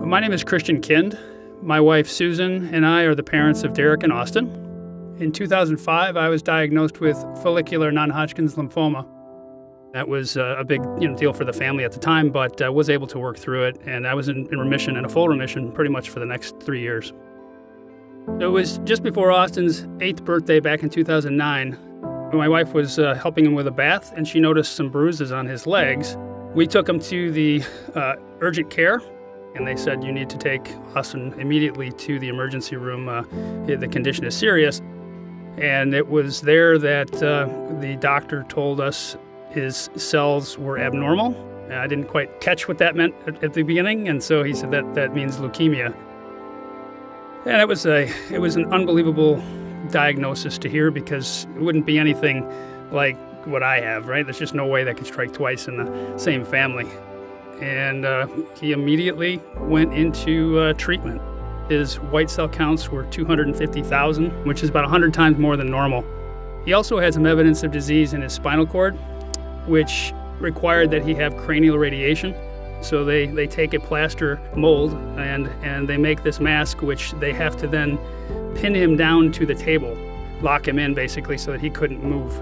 My name is Christian Kind. My wife Susan and I are the parents of Derek and Austin. In 2005, I was diagnosed with follicular non-Hodgkin's lymphoma. That was a big deal for the family at the time, but I was able to work through it, and I was in remission, in a full remission, pretty much for the next 3 years. It was just before Austin's 8th birthday back in 2009. My wife was helping him with a bath, and she noticed some bruises on his legs. We took him to the urgent care, and they said, you need to take Austin immediately to the emergency room. The condition is serious. And it was there that the doctor told us his cells were abnormal. I didn't quite catch what that meant at the beginning, and so he said that means leukemia. And it was an unbelievable diagnosis to hear, because it wouldn't be anything like what I have, right? There's just no way that could strike twice in the same family. And he immediately went into treatment. His white cell counts were 250,000, which is about 100 times more than normal. He also had some evidence of disease in his spinal cord, which required that he have cranial radiation. So they take a plaster mold and they make this mask, which they have to then pin him down to the table, lock him in basically so that he couldn't move.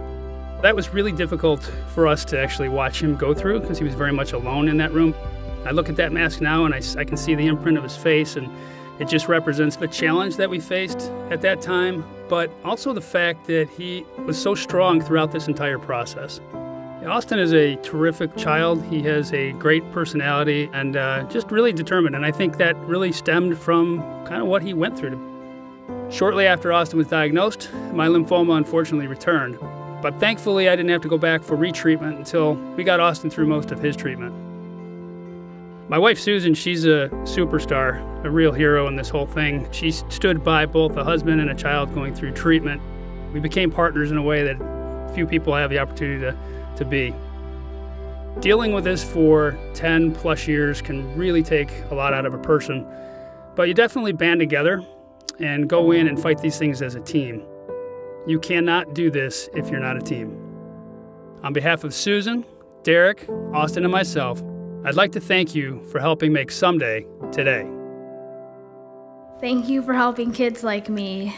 That was really difficult for us to actually watch him go through, because he was very much alone in that room. I look at that mask now and I can see the imprint of his face, and it just represents the challenge that we faced at that time, but also the fact that he was so strong throughout this entire process. Austin is a terrific child. He has a great personality and just really determined, and I think that really stemmed from kind of what he went through. Shortly after Austin was diagnosed, my lymphoma unfortunately returned, but thankfully I didn't have to go back for retreatment until we got Austin through most of his treatment. My wife Susan, she's a superstar, a real hero in this whole thing. She stood by both a husband and a child going through treatment. We became partners in a way that few people have the opportunity to be. Dealing with this for 10 plus years can really take a lot out of a person, but you definitely band together and go in and fight these things as a team. You cannot do this if you're not a team. On behalf of Susan, Derek, Austin, and myself, I'd like to thank you for helping make someday today. Thank you for helping kids like me.